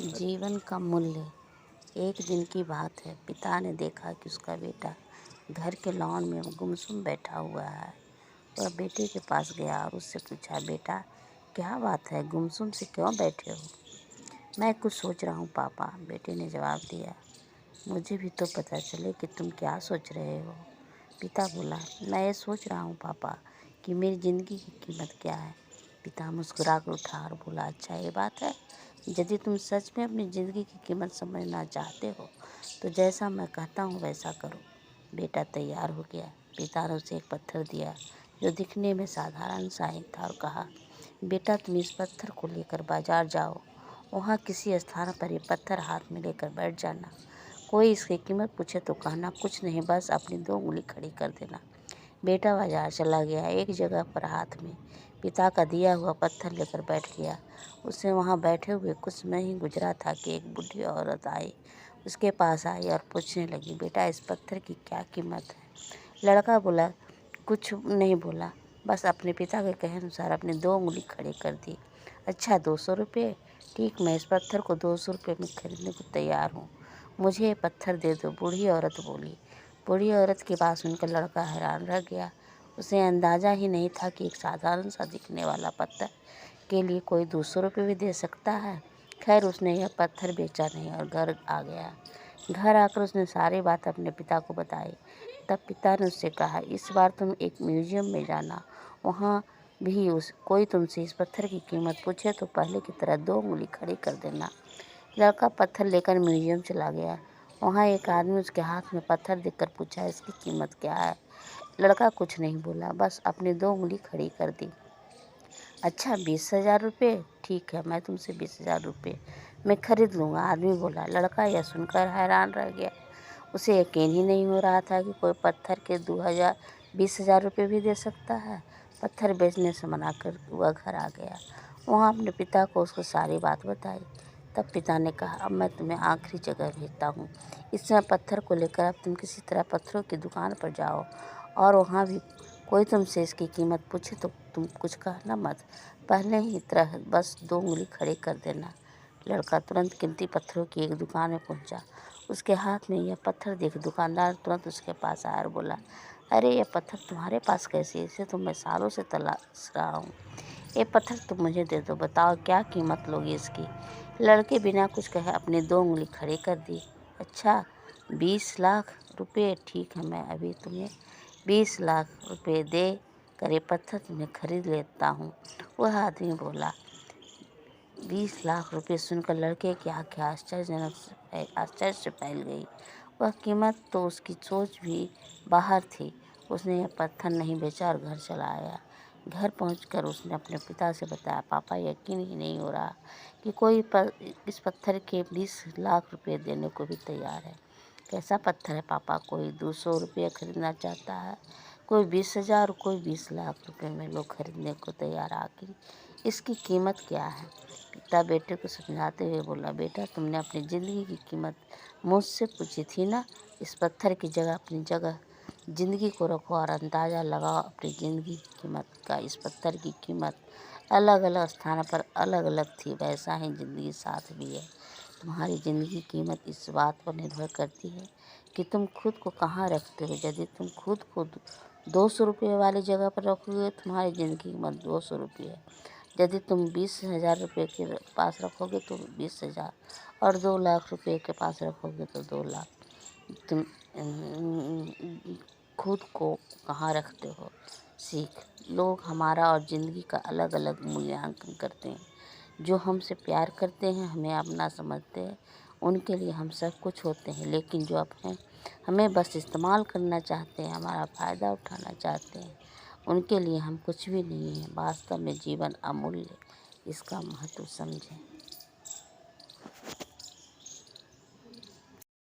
जीवन का मूल्य। एक दिन की बात है। पिता ने देखा कि उसका बेटा घर के लॉन में गुमसुम बैठा हुआ है। वह बेटे के पास गया और उससे पूछा, बेटा क्या बात है, गुमसुम से क्यों बैठे हो? मैं कुछ सोच रहा हूँ पापा, बेटे ने जवाब दिया। मुझे भी तो पता चले कि तुम क्या सोच रहे हो। पिता बोला, मैं ये सोच रहा हूँ पापा कि मेरी ज़िंदगी की कीमत क्या है। पिता मुस्कुरा कर उठा और बोला, अच्छा ये बात है। यदि तुम सच में अपनी ज़िंदगी की कीमत समझना चाहते हो तो जैसा मैं कहता हूँ वैसा करो। बेटा तैयार हो गया। पिता ने उसे एक पत्थर दिया जो दिखने में साधारण सा ही था और कहा, बेटा तुम इस पत्थर को लेकर बाजार जाओ। वहाँ किसी स्थान पर ये पत्थर हाथ में लेकर बैठ जाना। कोई इसकी कीमत पूछे तो कहना कुछ नहीं, बस अपनी 2 उंगली खड़ी कर देना। बेटा बाजार चला गया। एक जगह पर हाथ में पिता का दिया हुआ पत्थर लेकर बैठ गया। उसे वहाँ बैठे हुए कुछ समय ही गुजरा था कि एक बूढ़ी औरत आई, उसके पास आई और पूछने लगी, बेटा इस पत्थर की क्या कीमत है? लड़का बोला, कुछ नहीं बोला, बस अपने पिता के कहे अनुसार अपनी 2 उंगली खड़ी कर दी। अच्छा 200 रुपये? ठीक, मैं इस पत्थर को 200 रुपये में खरीदने को तैयार हूँ। मुझे ये पत्थर दे दो, बूढ़ी औरत बोली। बूढ़ी औरत की बात सुनकर लड़का हैरान रह गया। उसे अंदाज़ा ही नहीं था कि एक साधारण सा दिखने वाला पत्थर के लिए कोई 200 रुपये भी दे सकता है। खैर उसने यह पत्थर बेचा नहीं और घर आ गया। घर आकर उसने सारी बात अपने पिता को बताई। तब पिता ने उससे कहा, इस बार तुम एक म्यूजियम में जाना, वहाँ भी कोई तुमसे इस पत्थर की कीमत पूछे तो पहले की तरह 2 उंगली खड़ी कर देना। लड़का पत्थर लेकर म्यूजियम चला गया। वहाँ एक आदमी उसके हाथ में पत्थर देखकर पूछा, इसकी कीमत क्या है? लड़का कुछ नहीं बोला, बस अपनी 2 उंगली खड़ी कर दी। अच्छा 20,000 रुपये? ठीक है, मैं तुमसे 20,000 रुपये में खरीद लूँगा, आदमी बोला। लड़का यह सुनकर हैरान रह गया। उसे यकीन ही नहीं हो रहा था कि कोई पत्थर के 20,000 रुपये भी दे सकता है। पत्थर बेचने से मना कर वह घर आ गया। वहाँ अपने पिता को उसको सारी बात बताई। तब पिता ने कहा, अब मैं तुम्हें आखिरी जगह भेजता हूँ। इस समय पत्थर को लेकर अब तुम किसी तरह पत्थरों की दुकान पर जाओ और वहाँ भी कोई तुमसे इसकी कीमत पूछे तो तुम कुछ कहना मत, पहले ही तरह बस 2 उंगली खड़ी कर देना। लड़का तुरंत कीमती पत्थरों की एक दुकान में पहुंचा। उसके हाथ में यह पत्थर देख दुकानदार तुरंत उसके पास आया और बोला, अरे यह पत्थर तुम्हारे पास कैसे? इसे तो मैं सालों से तलाश रहा हूँ। ये पत्थर तुम मुझे दे दो, बताओ क्या कीमत लोगी इसकी? लड़के बिना कुछ कहे अपनी 2 उंगली खड़ी कर दी। अच्छा 20 लाख रुपये? ठीक है, मैं अभी तुम्हें 20 लाख रुपये दे कर ये पत्थर तुम्हें खरीद लेता हूँ। वह आदमी बोला। 20 लाख रुपये सुनकर लड़के की आंखें आश्चर्य से फैल गई। वह कीमत तो उसकी सोच भी बाहर थी। उसने यह पत्थर नहीं बेचा और घर चला आया। घर पहुंचकर उसने अपने पिता से बताया, पापा यकीन ही नहीं हो रहा कि कोई इस पत्थर के 20 लाख रुपये देने को भी तैयार है। कैसा पत्थर है पापा? कोई 200 रुपये खरीदना चाहता है, कोई 20,000, कोई 20 लाख रुपये में लोग खरीदने को तैयार। आखिर इसकी कीमत क्या है? पिता बेटे को समझाते हुए बोला, बेटा तुमने अपनी ज़िंदगी की कीमत मुझसे पूछी थी ना। इस पत्थर की जगह अपनी जगह ज़िंदगी को रखो और अंदाज़ा लगाओ अपनी ज़िंदगी की कीमत का। इस पत्थर की कीमत अलग अलग स्थान पर अलग अलग थी, वैसा ही ज़िंदगी साथ भी है। तुम्हारी ज़िंदगी की कीमत इस बात पर निर्भर करती है कि तुम खुद को कहाँ रखते हो। यदि तुम खुद को 200 रुपये वाली जगह पर रखोगे तुम्हारी ज़िंदगी की कीमत 200 रुपये है। यदि तुम 20,000 रुपये के पास रखोगे तो 20,000, और 2 लाख रुपये के पास रखोगे तो 2 लाख। तुम खुद को कहाँ रखते हो? सीख। लोग हमारा और ज़िंदगी का अलग अलग मूल्यांकन करते हैं। जो हमसे प्यार करते हैं, हमें अपना समझते हैं, उनके लिए हम सब कुछ होते हैं। लेकिन जो अपने हमें बस इस्तेमाल करना चाहते हैं, हमारा फ़ायदा उठाना चाहते हैं, उनके लिए हम कुछ भी नहीं हैं। वास्तव में जीवन अमूल्य, इसका महत्व समझें।